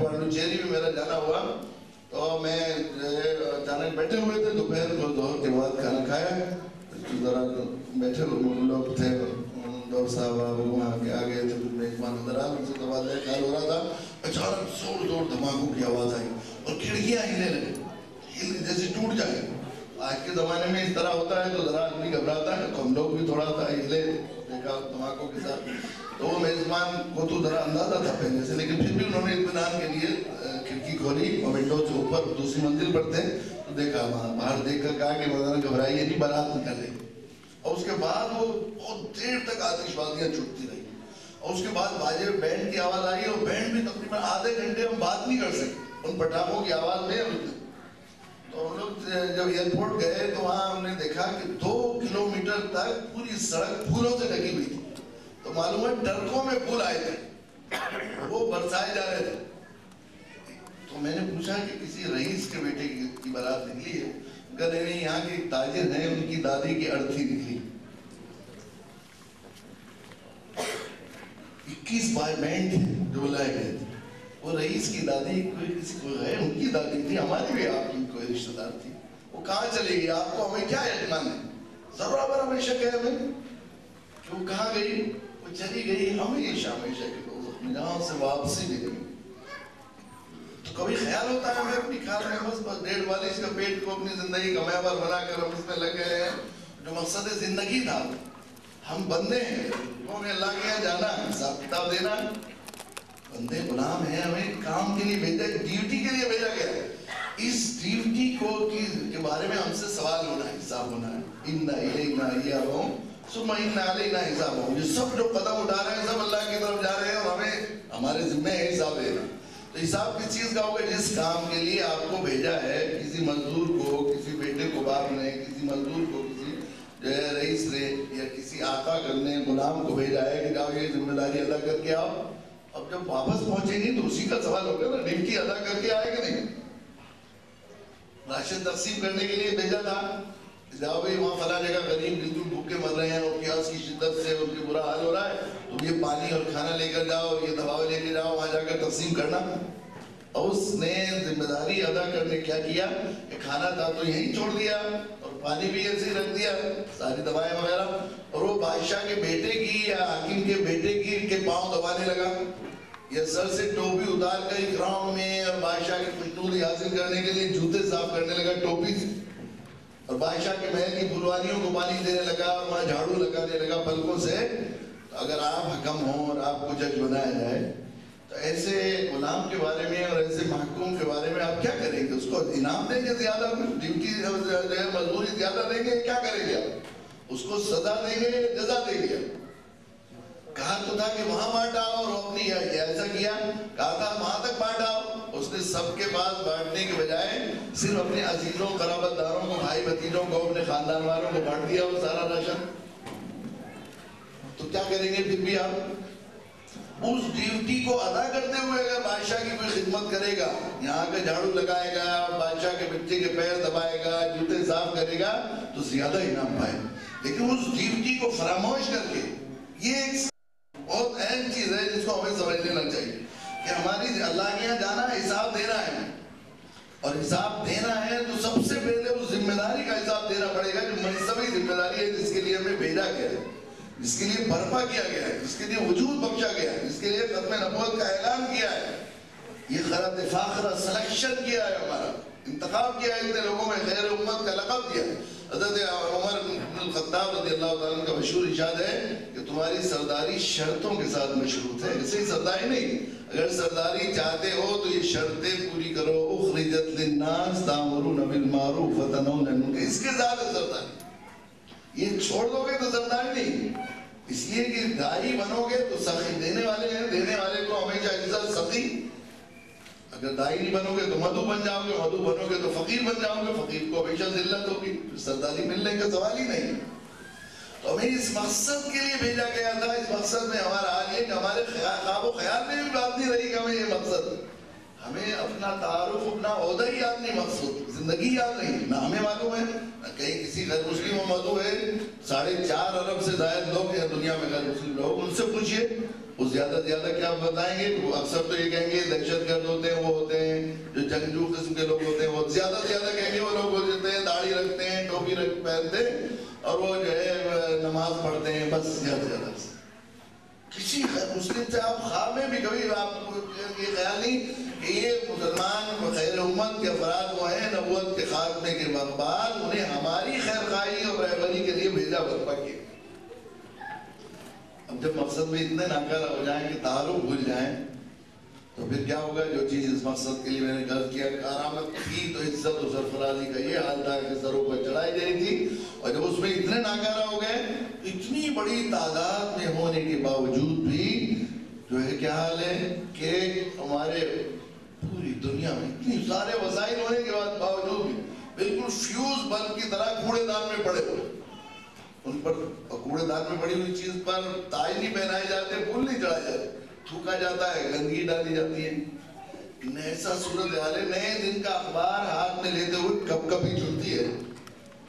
پانڈوچیری میں میرا جانا ہوا تو میں اچانک بیٹھے ہوئے تھے دوپہر کو ظہر کے بعد کھانا کھایا ذرا بیٹھے لوگ تھے ڈاکٹر صاحب وہاں کے آگے تھے میزبان نظر آ ان سے تبادلہ خیال ہو رہا تھا اچانک زور زور دھماکوں کی آواز آئی اور کھڑکیاں ہلنے لگی جیسے ٹوٹ جائے آج کے زمانے میں اس طرح ہوتا ہے تو ذرا آدمی گھبراتا ہے ہم لوگ بھی تھوڑا سا ہلے دیکھا دھماکوں کے ساتھ تو وہ میزبان کو تو ذرا اندازہ تھا پہلے سے لیکن پھر بھی انہوں نے اطمینان کے لیے کھڑکی کھولی اور ونڈو سے اوپر دوسری منزل پر تھے تو دیکھا وہاں باہر دیکھ کر کہا کہ مولانا گھبرائیے نہیں بارات نکلے اور اس کے بعد وہ بہت دیر تک آتش بازیاں چھوٹتی رہی اور اس کے بعد باجے بینڈ کی آواز آئی اور بینڈ بھی تقریباً آدھے گھنٹے ہم بات نہیں کر سکے ان پٹاخوں کی آواز میں تو ہم لوگ جب ایئرپورٹ گئے تو وہاں ہم نے دیکھا کہ 2 کلومیٹر تک پوری سڑک پھولوں سے ڈھکی ہوئی تھی تو معلوم ہے ٹرکوں میں پھول آئے تھے وہ برسائے جا رہے تھے تو میں نے پوچھا کہ کسی رئیس کے بیٹے کی بارات نکلی ہے کہتے نہیں یہاں کے ایک تاجر ہیں ان کی دادی کی ارتھی نکلی 21 بینڈ تھے جو بلائے گئے تھے وہ رئیس کی دادی کوئی کسی کو ہے ان کی دادی تھی ہماری بھی آپ کی کوئی رشتہ دار تھی وہ کہاں چلے گی آپ کو ہمیں کیا اطمینان ہے ضرور پر ہمیں شک ہے ہمیں کہ وہ کہاں گئی وہ چلی گئی ہمیشہ ہمیشہ کے لوگ جہاں سے واپسی دے گئی تو کبھی خیال ہوتا ہے ہمیں اپنی خیال میں بس 1.5 کا پیٹ کو اپنی زندگی کا معیار بنا کر ہم اس میں لگ گئے ہیں جو مقصد زندگی تھا ہم بندے ہیں ہمیں اللہ کے یہاں جانا ہے حساب کتاب دینا بندے غلام ہیں ہمیں کام کے لیے بھیجا ڈیوٹی کے لیے بھیجا گیا ہے اس ڈیوٹی کے بارے میں ہم سے سوال ہونا ہے حساب ہونا ہے اِنَّا إِلَيْنَا إِيَّابَهُمْ ثُمَّ إِنَّا عَلَيْنَا حِسَابَهُمْ یہ سب جو قدم اٹھا رہے ہیں سب اللہ کی طرف جا رہے ہیں اور ہمیں ہمارے ذمہ ہے حساب دینا تو حساب کس چیز کا ہوگا جس کام کے لیے آپ کو بھیجا ہے کسی مزدور کو کسی بیٹے کو باپ نے کسی مزدور کو کسی رئیس نے یا کسی آقا کرنے غلام کو بھیجا ہے کہ جاؤ یہ ذمہ داری ادا کر کے آؤ اب جب واپس پہنچیں گے تو اسی کا سوال ہوگا نا ڈیوٹی ادا کر کے آئے کہ نہیں راشن تقسیم کرنے کے لیے بھیجا تھا جاؤ بھائی وہاں فلاں جگہ غریب بالکل بھوکے مر رہے ہیں اور پیاس کی شدت سے ان کے برا حال ہو رہا ہے تم یہ پانی اور کھانا لے کر جاؤ یہ دوائی لے کے جاؤ وہاں جا کر تقسیم کرنا اور اس نے ذمہ داری ادا کرنے کیا کیا کہ کھانا تھا تو یہیں چھوڑ دیا اور پانی بھی ایسے ہی رکھ دیا ساری دوائیں وغیرہ اور وہ بادشاہ کے بیٹے کی یا حاکم کے بیٹے کی کے پاؤں دبانے لگا یا سر سے ٹوپی اتار کر اکرام میں اور بادشاہ کی خوشنودی حاصل کرنے کے لیے جوتے صاف کرنے لگا ٹوپی سے اور بادشاہ کے محل کی پھلوانیوں کو پانی دینے لگا اور وہاں جھاڑو لگانے لگا پلکوں سے اگر آپ حکم ہوں اور آپ کو جج بنایا جائے تو ایسے غلام کے بارے میں اور ایسے محکوم کے بارے میں آپ کیا کریں گے اس کو انعام دیں گے زیادہ ڈیوٹی مزدوری زیادہ دیں گے کیا کریں گے آپ اس کو سزا دیں گے جزا دیں گے کہا تو تھا کہ وہاں بانٹ آؤ اور اپنی ایسا کیا کہا تھا وہاں تک بانٹ آؤ اس نے سب کے پاس بانٹنے کے بجائے صرف اپنے عزیزوں قرابت داروں کو بھائی بھتیجوں کو اپنے خاندان والوں کو بانٹ دیا وہ سارا راشن تو کیا کریں گے پھر بھی آپ اس ڈیوٹی کو ادا کرتے ہوئے اگر بادشاہ کی کوئی خدمت کرے گا یہاں کے جھاڑو لگائے گا بادشاہ کے بچے کے پیر دبائے گا جوتے صاف کرے گا تو زیادہ انعام پائے لیکن اس ڈیوٹی کو فراموش کر کے یہ ایک بہت اہم چیز ہے جس کو ہمیں سمجھ لینا چاہیے کہ ہماری اللہ کے یہاں جانا ہے حساب دینا ہے اور حساب دینا ہے تو سب سے پہلے اس ذمہ داری کا حساب دینا پڑے گا جو منصبی ذمہ داری ہے جس کے لیے ہمیں بھیجا گیا ہے جس کے لیے برپا کیا گیا ہے جس کے لیے وجود بخشا گیا ہے جس کے لیے ختم نبوت کا اعلان کیا ہے یہ خرد فاخرہ سلیکشن کیا ہے ہمارا انتخاب کیا ہے اتنے لوگوں میں خیر امت کا لقب دیا ہے حضرت عمر بن الخطاب رضی اللہ تعالیٰ کا مشہور ارشاد ہے کہ تمہاری سرداری شرطوں کے ساتھ مشروط ہے اسے ہی سرداری نہیں اگر سرداری چاہتے ہو تو یہ شرطیں پوری کرو اخرجت للناس تامرون بالمعروف وتنهون عن المنکر اس کے ساتھ سرداری یہ چھوڑ دو گے تو سرداری نہیں اس لیے کہ دائی بنو گے تو سخی دینے والے ہیں دینے والے کو ہمیشہ عزت سخی اگر دائی نہیں بنو گے تو مدعو بن جاؤ گے مدعو بنو گے تو فقیر بن جاؤ گے فقیر کو ہمیشہ ذلت ہوگی سرداری ملنے کا سوال ہی نہیں تو ہمیں اس مقصد کے لیے بھیجا گیا تھا اس مقصد میں ہمارا حال یہ کہ ہمارے خواب و خیال میں بھی بات نہیں رہی کہ ہمیں یہ مقصد ہمیں اپنا تعارف اپنا عہدہ ہی یاد نہیں مقصود زندگی یاد نہیں نہ ہمیں معلوم ہے نہ کہیں کسی غیر مسلم و مدعو ہے 4.5 ارب سے زائد لوگ ہیں دنیا میں غیر مسلم لوگ ان سے پوچھئے وہ زیادہ کیا بتائیں گے وہ اکثر تو یہ کہیں گے دہشت گرد ہوتے ہیں جنگجو قسم کے لوگ ہوتے ہیں وہ زیادہ سے زیادہ کہیں گے وہ لوگ ہو جاتے ہیں داڑھی رکھتے ہیں ٹوپی پہنتے ہیں اور وہ جو ہے نماز پڑھتے ہیں بس زیادہ زیادہ کسی مسلم سے آپ خواب میں بھی کبھی آپ کو یہ خیال نہیں کہ یہ مسلمان خیر امت کے افراد وہ ہیں نبوت کے خاتمے کے بعد انہیں ہماری خیر خواہی اور رہبری کے لیے بھیجا برپا کیا. اب جب مقصد میں اتنے ناکارہ ہو جائیں کہ تعلق بھول جائیں تو پھر کیا ہوگا. جو چیز اس مقصد کے لیے میں نے غرض کیا کارآمد تھی تو عزت و سرفرازی کا یہ حال تھا کہ سروں پر چڑھائی گئی تھی اور جب اس میں اتنے ناکارہ ہو گئے اتنی بڑی تعداد میں ہونے کے باوجود بھی جو ہے کیا حال ہے کہ ہمارے پوری دنیا میں اتنی سارے وسائل ہونے کے باوجود بھی بالکل فیوز بلب کی طرح کوڑے دان میں پڑے ہوئے. ان پر کوڑے دان میں پڑی ہوئی چیز پر تاج نہیں پہنائے جاتے پھول نہیں چڑھائے جاتے تھوکا جاتا ہے گندگی ڈالی جاتی ہے. ایسا صورت حال ہے نئے دن کا اخبار ہاتھ میں لیتے ہوئے کب کبھی چلتی ہے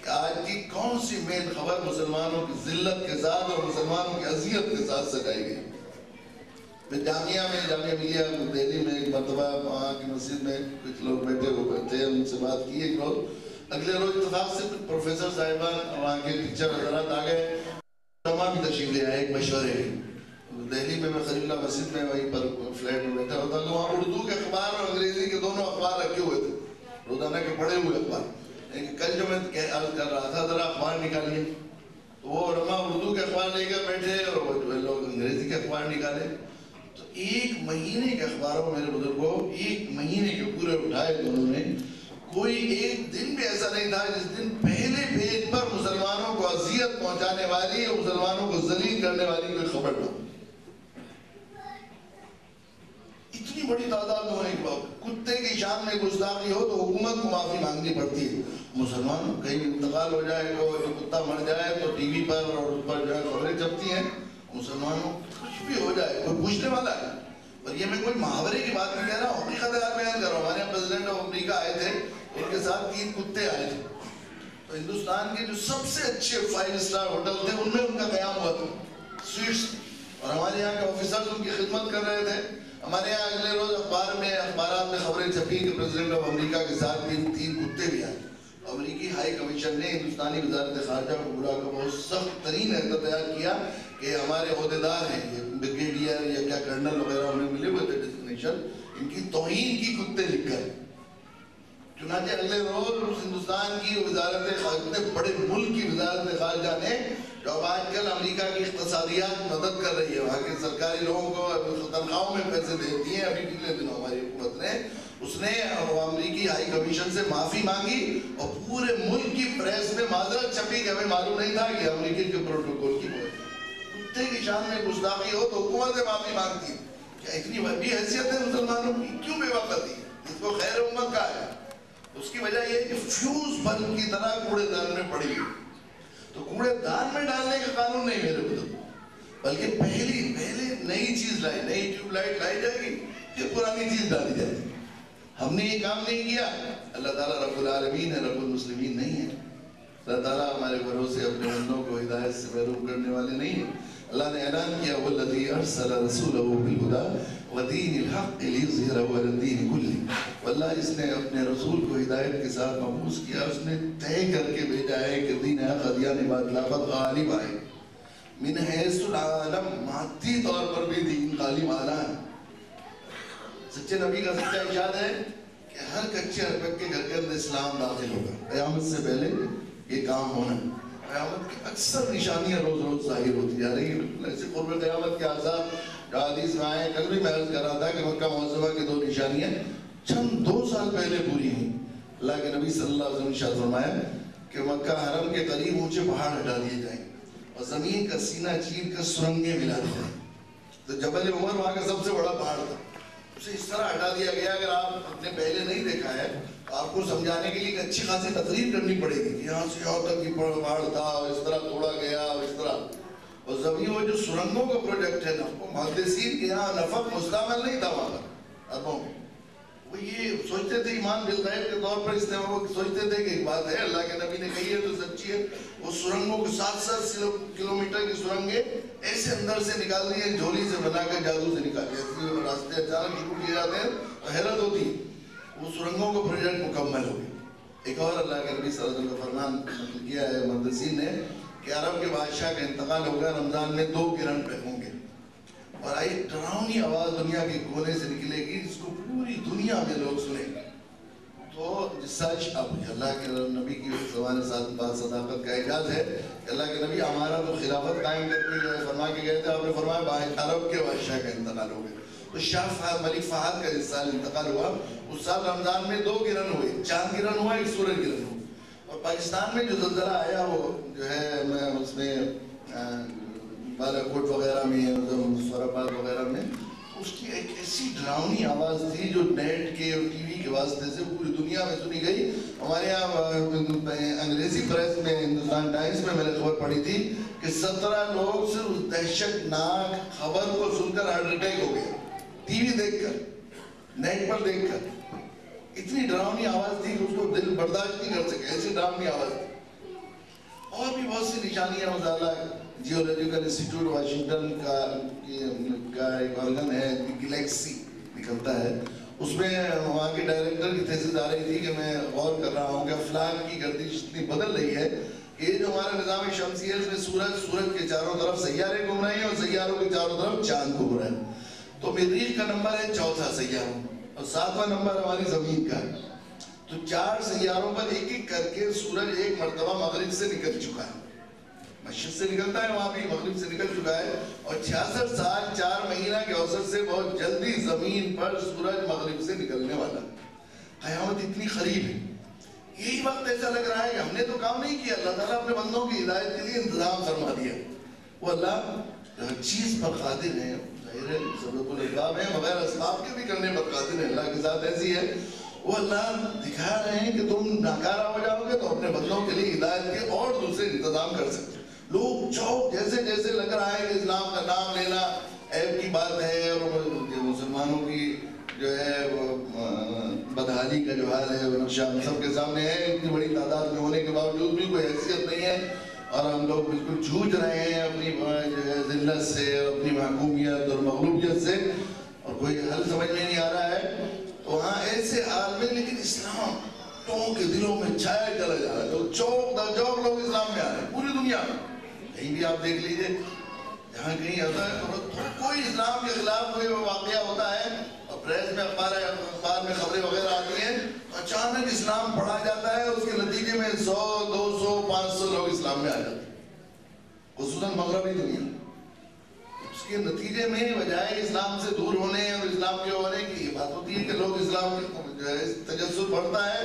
کہ آج کی کون سی مین خبر مسلمانوں کی ذلت کے ساتھ اور مسلمانوں کی اذیت کے ساتھ سجائی گئی. جامعہ ملیہ دہلی میں ایک مرتبہ وہاں کی مسجد میں کچھ لوگ بیٹھے ہوئے تھے ان سے بات کی ایک روز اگلے روز اتفاق سے پروفیسر صاحبان وہاں کے ٹیچر حضرات آ گئے علماء بھی تشریف لے آئے ایک مشورے دہلی میں خلیل اللہ مسجد میں وہیں پر فلیٹ میں بیٹھا ہوتا تو وہاں اردو کے اخبار اور انگریزی کے دونوں اخبار رکھے ہوئے تھے روزانہ کے پڑھے ہوئے اخبار. کل جو میں عرض کر رہا تھا ذرا اخبار نکالیے تو وہ علماء اردو کے اخبار لے کر بیٹھے اور وہ لوگ انگریزی کے اخبار نکالے تو ایک مہینے کے اخباروں میرے بزرگوں ایک مہینے کے پورے اٹھائے دونوں نے کوئی ایک دن بھی ایسا نہیں تھا جس دن پہلے پیج پر مسلمانوں کو اذیت پہنچانے والی اور مسلمانوں کو ذلیل کرنے والی کوئی خبر نہ. اتنی بڑی تعداد ہونے کے بعد کتے کی شان میں گستاخی ہو تو حکومت کو معافی مانگنی پڑتی ہے. مسلمان کہیں انتقال ہو جائے تو کتا مر جائے تو ٹی وی پر اور اس پر جو ہے خبریں چھپتی ہیں. مسلمانوں کچھ بھی ہو جائے کوئی پوچھنے والا ہے اور یہ میں کوئی محاورے کی بات نہیں کہہ رہا ہوں حقیقت بیان کر رہا ہوں. ہمارے یہاں پریزیڈنٹ آف امریکہ آئے تھے ان کے ساتھ 3 کتے آئے تھے تو ہندوستان کے جو سب سے اچھے 5 اسٹار ہوٹل تھے ان میں ان کا قیام ہوا تھا سویٹس اور ہمارے یہاں کے آفیسرز ان کی خدمت کر رہے تھے. ہمارے یہاں اگلے روز اخبارات میں خبریں چھپی کہ پریزیڈنٹ آف امریکہ کے ساتھ 3 کتے بھی آئے. امریکی ہائی کمیشن نے ہندوستانی وزارت خارجہ کو بلا کر بہت سخت ترین احتجاج کیا کہ ہمارے عہدیدار ہیں یہ بریگیڈیئر یا کیا کرنل وغیرہ انہیں ملے ہوئے تھے ڈیزگنیشن ان کی توہین کی کتے لکھ کر. چنانچہ اگلے روز ہندوستان کی وزارت خارجہ بڑے ملک کی وزارت خارجہ نے جو آج کل امریکہ کی اقتصادیات مدد کر رہی ہے وہاں کے سرکاری لوگوں کو تنخواہوں میں پیسے دیتی ہیں ابھی پچھلے دنوں ہماری حکومت نے اس نے امریکی ہائی کمیشن سے معافی مانگی اور پورے ملک کی پریس میں معذرت چھپی کہ ہمیں معلوم نہیں تھا کہ امریکی کے پروٹوکول کی کتے کی شان میں گستاخی ہو تو حکومت سے معافی مانگتی ہے. کیا اتنی بڑی حیثیت ہے مسلمانوں کی کیوں بے وقتی ہے جس کو خیر امت کا ہے. اس کی وجہ یہ ہے کہ فیوز بلب کی طرح کوڑے دان میں پڑی ہوئی تو کوڑے دان میں ڈالنے کا قانون نہیں میرے بزرگ بلکہ پہلے نئی چیز لائی نئی ٹیوب لائٹ لائی جائے گی پھر پرانی چیز ڈالی جائے گی. ہم نے یہ کام نہیں کیا. اللہ تعالیٰ رب العالمین ہے رب المسلمین نہیں ہے. اللہ تعالیٰ ہمارے بھروسے اپنے بندوں کو ہدایت سے محروم کرنے والے نہیں ہیں. اللہ نے اعلان کیا والذی ارسل رسولہ بالہدی ودین الحق لیظہرہ علی الدین کلہ. واللہ جس نے اپنے رسول کو ہدایت کے ساتھ مبعوث کیا اس نے طے کر کے بھیجا ہے کہ دین حق ادیان باطلہ غالب آئے. من حیث العالم مادی طور پر بھی دین غالب آنا ہے. سچے نبی کا سچا ارشاد ہے کہ ہر کچے ہر پکے گھر کے اندر اسلام داخل ہوگا. قیامت سے پہلے یہ کام ہونا. قیامت کی اکثر نشانیاں روز روز ظاہر ہوتی جا رہی ہیں. بالکل ایسے قرب قیامت کے آثار جو حدیث میں آئے کل بھی میں عرض کر رہا تھا کہ مکہ معظمہ کی 2 نشانیاں چند 2 سال پہلے پوری ہوئی. اللہ کے نبی صلی اللہ علیہ وسلم نے ارشاد فرمایا کہ مکہ حرم کے قریب اونچے پہاڑ ہٹا دیے جائیں اور زمین کا سینہ چیر کر سرنگیں ملا دی جائیں. تو جبل عمر وہاں کا سب سے بڑا پہاڑ تھا اسے اس طرح ہٹا دیا گیا. اگر آپ نے پہلے نہیں دیکھا ہے آپ کو سمجھانے کے لیے ایک اچھی خاصی تقریر کرنی پڑے گی کہ یہاں سے یہاں تک یہ پہاڑ تھا اور اس طرح توڑا گیا اور اس طرح. اور زمین وہ جو سرنگوں کا پروجیکٹ ہے نا محدثین کے یہاں نفق مستعمل نہیں تھا وہاں پر اربوں میں. وہ یہ سوچتے تھے ایمان بالغیب کے طور پر استعمال وہ سوچتے تھے کہ ایک بات ہے اللہ کے نبی نے کہی ہے تو سچی ہے. وہ سرنگوں کو 7 کلومیٹر کی سرنگیں ایسے اندر سے نکال دی ہیں جھولی سے بنا کر جادو سے نکال دیا. راستے اچانک شروع کیے جاتے ہیں تو حیرت ہوتی ہے. وہ سرنگوں مکمل ہو گئی۔ ایک اور اللہ کے نبی صلی اللہ علیہ وسلم کا فرمان نقل کیا ہے محدثین نے کہ عرب کے بادشاہ کا انتقال ہوگا، رمضان میں 2 کرن پہ ہوں گے، اور ایک ڈراؤنی آواز دنیا کے کونے سے نکلے گی جس کو پوری دنیا میں لوگ سنیں گے۔ تو سچ اب اللہ کے نبی کی زبان صداقت کا اعجاز ہے کہ اللہ کے نبی ہمارا تو خلافت قائم کر کے گئے، فرما کے گئے تھے، آپ نے فرمایا عرب کے بادشاہ کا انتقال ہو گیا۔ تو شاہ فہد ملک فہد کا جس سال انتقال ہوا اس سال رمضان میں 2 گرہن ہوئے، چاند گرہن ہوا، ایک سورج گرہن ہوا۔ اور پاکستان میں جو زلزلہ آیا وہ جو ہے میں اس میں بالا کوٹ وغیرہ میں سوراباد وغیرہ میں اس کی ایک ایسی ڈراؤنی آواز تھی جو نیٹ کے اور ٹی وی کے واسطے سے پوری دنیا میں سنی گئی۔ ہمارے یہاں انگریزی پریس میں ہندوستان ٹائمز میں میں نے خبر پڑھی تھی کہ 17 لوگ صرف اس دہشت ناک خبر کو سن کر ہارٹ اٹیک ہو گیا، ٹی وی دیکھ کر، نیٹ پر دیکھ کر۔ اتنی ڈراؤنی آواز تھی کہ اس کو دل برداشت نہیں کر سکے، ایسی ڈراؤنی آواز تھی۔ اور بھی بہت سی نشانیاں مزالہ جیولوجیکل انسٹیٹیوٹ واشنگٹن کا ایک آرگن ہے گلیکسی نکلتا ہے، اس میں وہاں کے ڈائریکٹر کی تھیسس آ رہی تھی کہ میں غور کر رہا ہوں کہ افلاک کی گردش اتنی بدل رہی ہے کہ یہ جو ہمارا نظام شمسی ہے اس میں سورج کے چاروں طرف سیارے گھوم رہے ہیں اور سیاروں کے چاروں طرف چاند گھوم رہے ہیں۔ تو مریخ کا نمبر ہے 4 سیاروں اور 7واں نمبر ہماری زمین کا ہے۔ تو 4 سیاروں پر ایک ایک کر کے سورج ایک مرتبہ مغرب سے نکل چکا ہے، مشرق سے نکلتا ہے وہاں بھی مغرب سے نکل چکا ہے، اور 66 سال 4 مہینہ کے اوسط سے بہت جلدی زمین پر سورج مغرب سے نکلنے والا۔ قیامت اتنی قریب ہے، یہی وقت ایسا لگ رہا ہے کہ ہم نے تو کام نہیں کیا، اللہ تعالیٰ اپنے بندوں کی ہدایت کے لیے انتظام فرما دیا۔ وہ اللہ ہر چیز پر قادر ہے، ظاہر ہے سبب الاسباب ہیں، بغیر اسباب کے بھی کرنے پر قادر ہے، اللہ کی ذات ایسی ہے۔ وہ اللہ دکھا رہے ہیں کہ تم ناکارہ ہو جاؤ گے تو اپنے بندوں کے لیے ہدایت کے اور دوسرے انتظام کر سکتے۔ لوگ چوک جیسے لگ رہا ہے کہ اسلام کا نام لینا عیب کی بات ہے، اور مسلمانوں کی جو ہے بدحالی کا جو حال ہے وہ نقشہ ہم سب کے سامنے ہے۔ اتنی بڑی تعداد میں ہونے کے باوجود بھی کوئی حیثیت نہیں ہے، اور ہم لوگ بالکل جھوج رہے ہیں اپنی جو ہے ذلت سے، اور اپنی محکومیت اور مغلوبیت سے، اور کوئی حل سمجھ میں نہیں آ رہا ہے۔ تو ہاں ایسے حال میں لیکن اسلام لوگوں کے دلوں میں چھایا چلا جا رہا ہے، تو چوک در چوک لوگ اسلام میں آ رہے ہیں پوری دنیا میں۔ کہیں بھی آپ دیکھ لیجئے، جہاں کہیں ہوتا ہے تو کوئی اسلام کے خلاف کوئی واقعہ ہوتا ہے اور پریس میں اخبار میں خبریں وغیرہ آتی ہیں، اچانک اسلام پڑھا جاتا ہے، اس کے نتیجے میں 100 200 500 لوگ اسلام میں آ جاتے ہیں، خصوصاً مغربی دنیا۔ اس کے نتیجے میں بجائے اسلام سے دور ہونے اور اسلام کے ہونے کی یہ بات ہوتی ہے کہ لوگ اسلام جو ہے تجسس بڑھتا ہے،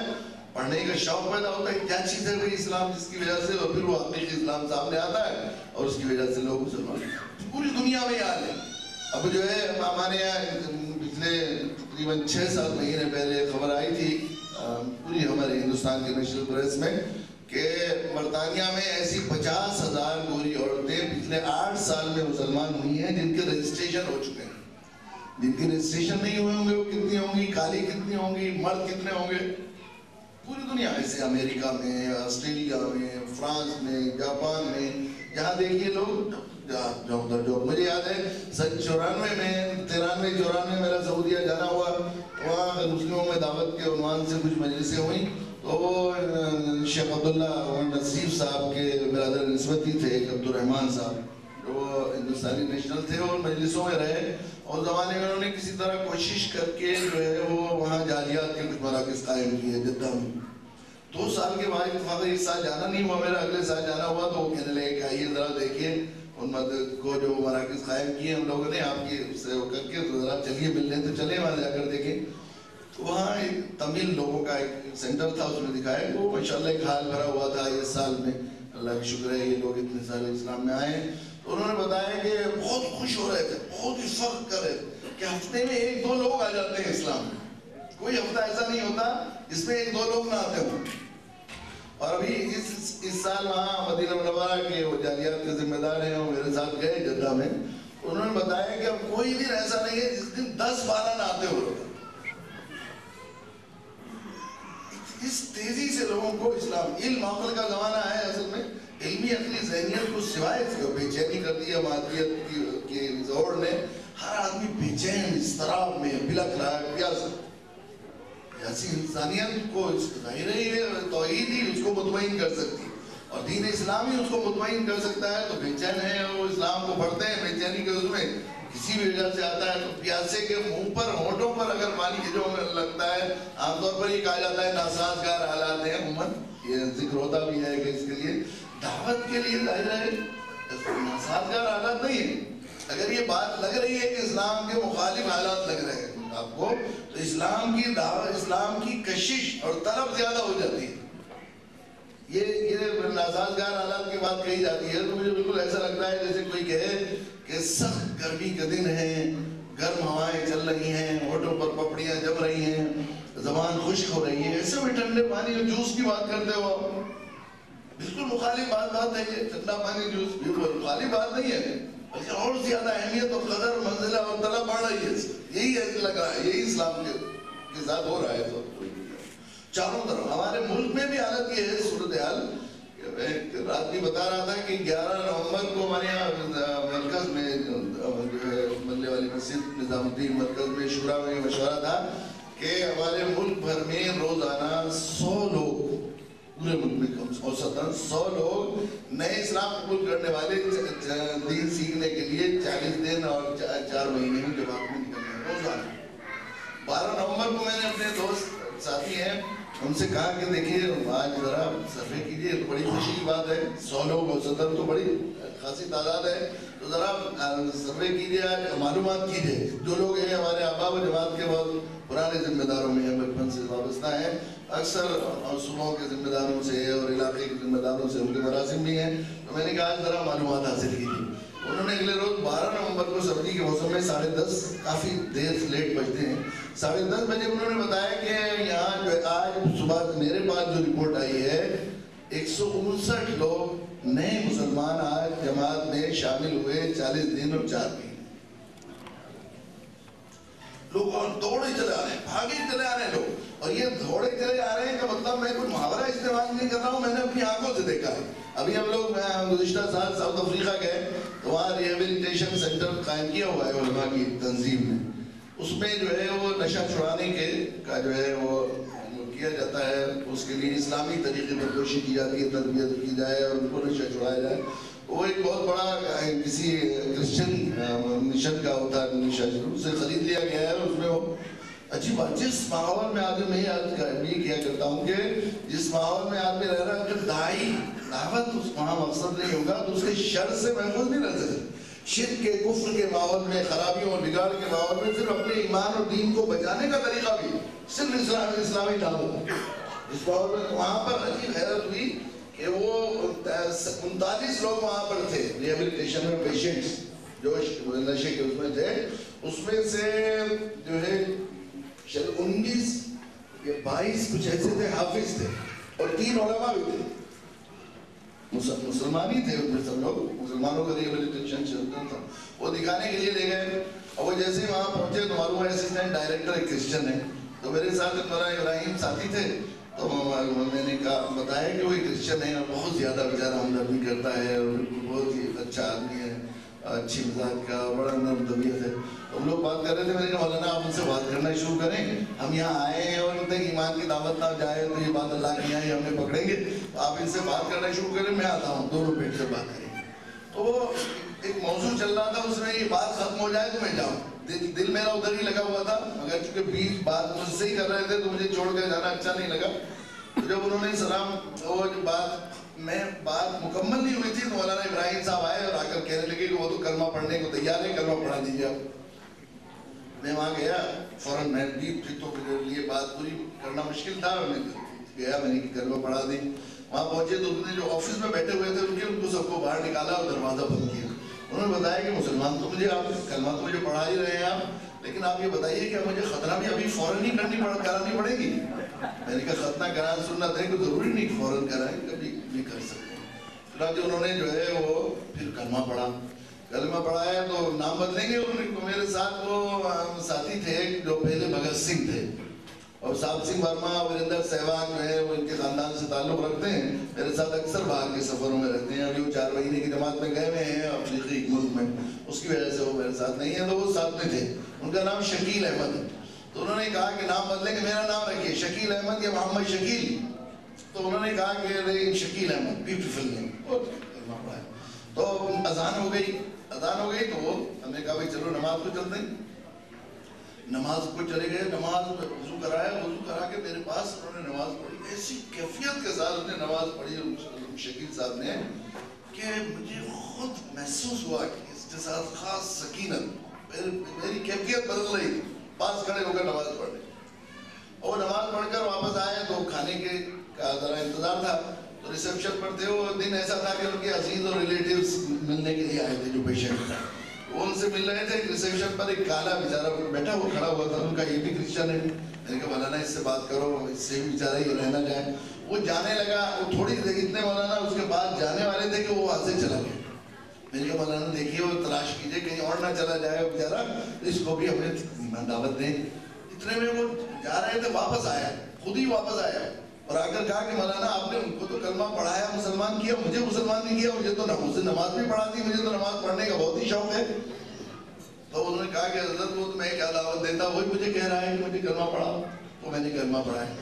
پڑھنے کا شوق پیدا ہوتا ہے، کیا چیز ہے وہی اسلام جس کی وجہ سے، اور پھر وہ حقیقی اسلام سامنے آتا ہے اور اس کی وجہ سے لوگ مسلمان پوری دنیا میں حال ہے۔ اب جو ہے ہمارے یہاں پچھلے تقریباً 6-7 مہینے پہلے خبر آئی تھی پوری ہمارے ہندوستان کے نیشنل پریس میں کہ برطانیہ میں ایسی 50,000 گوری عورتیں پچھلے 8 سال میں مسلمان ہوئی ہیں جن کے رجسٹریشن ہو چکے ہیں۔ جن کے رجسٹریشن نہیں ہوئے ہوں گے وہ کتنی ہوں گی، کالی کتنی ہوں گی، مرد کتنے ہوں گے پوری دنیا ایسے، امریکہ میں، آسٹریلیا میں، فرانس میں، جاپان میں، جہاں دیکھیے لوگ جو مجھے یاد ہے 94 میں 93-94 میرا سعودیہ جانا ہوا، وہاں مسلموں میں دعوت کے عنوان سے کچھ مجلسیں ہوئیں، تو وہ شیخ عبداللہ نصیف صاحب کے برادر نسبتی تھے، ایک عبدالرحمن صاحب جو وہ ہندوستانی نیشنل تھے، اور مجلسوں میں رہے، اور زمانے میں انہوں نے کسی طرح کوشش کر کے جو ہے وہ وہاں جالیات کے کچھ مراکز قائم کیے جدہ میں۔ 2 سال کے بعد اتفاق اس سال جانا نہیں ہوا میرا، اگلے سال جانا ہوا تو وہ کہنے لگے کہ آئیے ذرا دیکھیے ان مدد کو جو مراکز قائم کیے ہم لوگوں نے آپ کی سے ہو کر کے، تو ذرا چلیے ملنے تو چلے وہاں جا کر دیکھیں۔ تو وہاں ایک تمل لوگوں کا ایک سینٹر تھا، اس میں دکھایا کہ وہ ماشاءاللہ ایک حال بھرا ہوا تھا اس سال میں، اللہ کا شکر ہے یہ لوگ اتنے سارے اسلام میں آئے ہیں۔ تو انہوں نے بتایا کہ بہت خوش ہو رہے تھے، بہت ہی فخر کر رہے تھے کہ ہفتے میں 1-2 لوگ آ جاتے ہیں اسلام میں، کوئی ہفتہ ایسا نہیں ہوتا جس میں 1-2 لوگ نہ آتے ہوں۔ اور ابھی اس سال وہاں مدینہ منورہ کے وہ جالیات کے ذمہ دار ہیں، وہ میرے ساتھ گئے جدہ میں، انہوں نے بتایا کہ اب کوئی دن ایسا نہیں ہے جس دن 10-12 نہ آتے ہو لوگ۔ اس تیزی سے لوگوں کو اسلام، علم عقل کا زمانہ ہے اصل میں، علمی عقلی ذہنیت کو سوائے بے چینی کر دیا مادیت کے زور نے، ہر آدمی بے چین اضطراب میں بلک رہا ہے، پیاس ایسی انسانیت کو ظاہر ہے یہ توحید ہی اس کو مطمئن کر سکتی ہے، اور دین اسلام ہی اس کو مطمئن کر سکتا ہے. تو بے چین ہے، وہ اسلام کو پڑھتے ہیں بے چینی کے اس میں کسی بھی وجہ سے آتا ہے. تو پیاسے کے منہ پر ہونٹوں پر اگر پانی جو لگتا ہے، عام طور پر یہ کہا جاتا ہے ناسازگار حالات ہیں، عموماً یہ ذکر ہوتا بھی ہے کہ اس کے لیے دعوت کے لیے ظاہر ہے ناسازگار حالات نہیں ہیں. اگر یہ بات لگ رہی ہے کہ اسلام کے مخالف حالات لگ رہے ہیں آپ کو، تو اسلام کی دعوت، اسلام کی کشش اور طلب زیادہ ہو جاتی ہے. یہ ناسازگار حالات کی بات کہی جاتی ہے تو مجھے بالکل ایسا لگتا ہے جیسے کوئی کہے کہ سخت گرمی کے دن ہیں، گرم ہوائیں چل رہی ہیں، ہونٹوں پر پپڑیاں جم رہی ہیں، زبان خشک ہو رہی ہے، ایسے میں ٹھنڈے پانی اور جوس کی بات کرتے ہو آپ. بالکل مخالف بات ہے یہ. ٹھنڈا پانی جوس بالکل مخالف بات نہیں ہے، بلکہ اور زیادہ اہمیت اور قدر، منزلہ اور طلب بڑھ رہی ہے. یہی ایسے لگ رہا ہے، یہی اسلام کے ساتھ ہو رہا ہے. چاروں طرف ہمارے ملک میں بھی حالت یہ ہے صورتحال. میں رات بھی بتا رہا تھا کہ 11 نومبر کو ہمارے یہاں مرکز میں جو ہے ملے والی مسجد نظام الدین مرکز میں شورا میں مشورہ تھا کہ ہمارے ملک بھر میں روزانہ 100 لوگ، پورے ملک میں اوسطاً 100 لوگ نئے اسلام قبول کرنے والے دین سیکھنے کے لیے 40 دن اور 4 مہینے میں جماعت میں نکلے ہیں روزانہ. 12 نومبر کو میں نے اپنے دوست ساتھی ہیں ان سے کہا کہ دیکھیے آج ذرا سروے کیجیے، بڑی خوشی کی بات ہے، 100 لوگ اوسطاً تو بڑی خاصی تعداد ہے، تو ذرا سروے کیجیے، آج معلومات کیجیے. جو لوگ ہیں ہمارے احباب و جماعت کے بہت پرانے ذمہ داروں میں ہیں، بچپن سے وابستہ ہیں، اکثر صوبوں کے ذمہ داروں سے اور علاقے کے ذمہ داروں سے ان کے مراسم بھی ہیں. تو میں نے کہا آج ذرا معلومات حاصل کیجیے. انہوں نے اگلے روز 12 نومبر کو سردی کے موسم میں 10:30، کافی دیر سے لیٹ بجتے ہیں، 10:30 بجے انہوں نے بتایا کہ یہاں جو آج صبح میرے پاس جو رپورٹ آئی ہے 159 لوگ نئے مسلمان آج جماعت میں شامل ہوئے 40 دن اور 4 مہینے. لوگ اور دوڑے چلے آ رہے ہیں، بھاگے چلے آ رہے ہیں لوگ. اور یہ دوڑے چلے آ رہے ہیں کا مطلب میں کوئی محاورہ استعمال نہیں کر رہا ہوں، میں نے اپنی آنکھوں سے دیکھا ہے. ابھی ہم لوگ گزشتہ سال ساؤتھ افریقہ گئے تو وہاں ریہیبلیٹیشن سینٹر قائم کیا ہوا ہے علماء کی تنظیم نے. اس میں جو ہے وہ نشہ چھڑانے کا جو ہے وہ کیا جاتا ہے، اس کے لیے اسلامی طریقے پر کوشش کی جاتی ہے، تربیت کی جائے اور ان کو نشہ چھڑایا جائے. وہ ایک بہت بڑا کسی کرسچن مشن کا ہوتا ہے نشہ، اسے خرید لیا گیا ہے. اس میں وہ اچھی بات، جس ماحول میں آدمی، میں یہ کیا کرتا ہوں کہ جس ماحول میں آدمی رہ رہا ہے اگر داعی دعوت اس وہاں مقصد نہیں ہوگا تو اس کے شر سے محفوظ نہیں رہ سکتے. شرک کے، کفر کے ماحول میں، خرابیوں اور بگاڑ کے ماحول میں صرف اپنے ایمان اور دین کو بچانے کا طریقہ بھی صرف اسلامی دعوت. اس ماحول میں وہاں پر عجیب حیرت ہوئی کہ وہ 39 لوگ وہاں پر تھے ریہیبلیٹیشن میں، پیشنٹس جو نشے کے اس میں تھے. اس میں سے جو ہے 19 یا 22 کچھ ایسے تھے حافظ تھے اور 3 علماء بھی تھے، مسلمان ہی تھے. ان میں سب لوگ مسلمانوں کا ریہیبلیٹیشن چلتا تھا. وہ دکھانے کے لیے لے گئے اور وہ جیسے ہی وہاں پہنچے تو معلوم ہے اسسٹنٹ ڈائریکٹر ایک کرسچن ہے. تو میرے ساتھ مولانا ابراہیم ساتھی تھے، تو میں نے کہا بتایا کہ وہ ایک کرسچن ہے اور بہت زیادہ بیچارہ ہمدردی کرتا ہے اور بہت ہی اچھا آدمی ہے، اچھی مزاج کا، بڑا نرم طبیعت ہے. ہم لوگ بات کر رہے تھے، میں نے کہا مولانا آپ ان سے بات کرنا شروع کریں، ہم یہاں آئے ہیں اور ان تک ایمان کی دعوت نہ جائے تو یہ بات اللہ کی آئی ہمیں پکڑیں گے. آپ ان سے بات کرنا شروع کریں، میں آتا ہوں، دونوں بیٹھ سے بات کریں. تو وہ ایک موضوع چل رہا تھا، اس میں یہ بات ختم ہو جائے تو میں جاؤں. دل میرا ادھر ہی لگا ہوا تھا، مگر چونکہ بیچ بات مجھ سے ہی کر رہے تھے تو مجھے چھوڑ کر جانا اچھا نہیں لگا. جب انہوں نے سلام، وہ جو بات مکمل نہیں ہوئی تھی تو مولانا ابراہیم صاحب آئے اور آ کر کہنے لگے کہ وہ تو کلمہ پڑھنے کو تیار ہے، کلمہ پڑھا دیجیے آپ. میں وہاں گیا فوراً، میں بھی تو میرے لیے بات پوری کرنا مشکل تھا، میں گیا، میں نے کلمہ پڑھا دی. وہاں پہنچے تو انہوں نے جو آفس میں بیٹھے ہوئے تھے ان کو سب کو باہر نکالا اور دروازہ بند کیا. انہوں نے بتایا کہ مسلمان تو مجھے آپ کلمہ تو مجھے پڑھا ہی رہے ہیں آپ، لیکن آپ یہ بتائیے کہ مجھے ختنہ بھی ابھی فوراً ہی کرانی پڑے گی. میں نے کہا ختنہ کران سنت ہے، کوئی ضروری نہیں فوراً کرائیں، کبھی بھی کر سکتے ہیں. چنانچہ انہوں نے جو ہے وہ پھر کلمہ پڑھا. کلمہ پڑھایا تو نام بدلیں گے. میرے ساتھ وہ ساتھی تھے جو پہلے بھگت سنگھ تھے، اور صاحب سنگھ ورما، وریندر سہواگ جو ہے وہ ان کے خاندان سے تعلق رکھتے ہیں، میرے ساتھ اکثر باہر کے سفروں میں رہتے ہیں. ابھی وہ 4 مہینے کی جماعت میں گئے ہوئے ہیں افریقی ملک میں، اس کی وجہ سے وہ میرے ساتھ نہیں ہیں، تو وہ ساتھ میں تھے. ان کا نام شکیل احمد ہے. تو انہوں نے کہا کہ نام بدلیں گے، میرا نام رکھیے شکیل احمد یا محمد شکیل؟ تو انہوں نے کہا کہ شکیل احمد، بیوٹیفل نیم، کلمہ پڑھایا۔ تو اذان ہو گئی تو وہ ہم نے کہا بھائی چلو نماز کو چلتے ہیں۔ نماز کو چلے گئے، نماز وضو کرایا، وضو کرا کے میرے پاس انہوں نے نماز پڑھی، ایسی کیفیت کے ساتھ انہوں نے نماز پڑھی شکیل صاحب نے کہ مجھے خود محسوس ہوا کہ اس کے ساتھ خاص سکینت، میری کیفیت بدل رہی تھی پاس کھڑے ہو کر نماز پڑھنے۔ اور نماز پڑھ کر واپس آئے تو کھانے کے کا ذرا انتظار تھا، تو ریسیپشن پر تھے، وہ دن ایسا تھا کہ ان کے عزیز اور ریلیٹیوز ملنے کے لیے آئے تھے جو پیشنٹ تھا، وہ ان سے مل رہے تھے۔ ریسیپشن پر ایک کالا بیچارہ بیٹھا وہ کھڑا ہوا تھا، ان کا یہ بھی کرسچن ہے، میں نے کہا مولانا اس سے بات کرو، اس سے بھی بیچارہ یہ رہنا جائے۔ وہ جانے لگا، وہ تھوڑی دیر اتنے مولانا اس کے بعد جانے والے تھے کہ وہ وہاں سے چلا گیا۔ میں نے کہا مولانا دیکھیے وہ تلاش کیجئے کہیں اور نہ چلا جائے وہ بیچارہ، اس کو بھی ہمیں دعوت دیں۔ اتنے میں وہ جا رہے تھے، واپس آیا، خود ہی واپس آیا اور آ کر کہا کہ مولانا آپ نے ان کو تو کلمہ پڑھایا، مسلمان کیا، مجھے مسلمان نہیں کیا، مجھے تو مجھ سے نماز بھی پڑھا دی، مجھے تو نماز پڑھنے کا بہت ہی شوق ہے۔ تو انہوں نے کہا کہ حضرت وہ تو میں کیا دعوت دیتا، وہی مجھے کہہ رہا ہے کہ مجھے کلمہ پڑھاؤ، تو میں نے کلمہ پڑھایا۔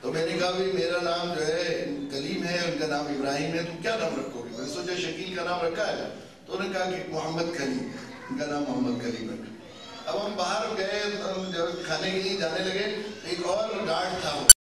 تو میں نے کہا بھی میرا نام جو ہے کلیم ہے، ان کا نام ابراہیم ہے، تم کیا نام رکھو گے؟ میں نے سوچا شکیل کا نام رکھا ہے، تو انہوں نے کہا کہ محمد کلیم، ان کا نام محمد کلیم رکھا۔ اب ہم باہر گئے، جب کھانے کے لیے جانے لگے، ایک اور گارڈ تھا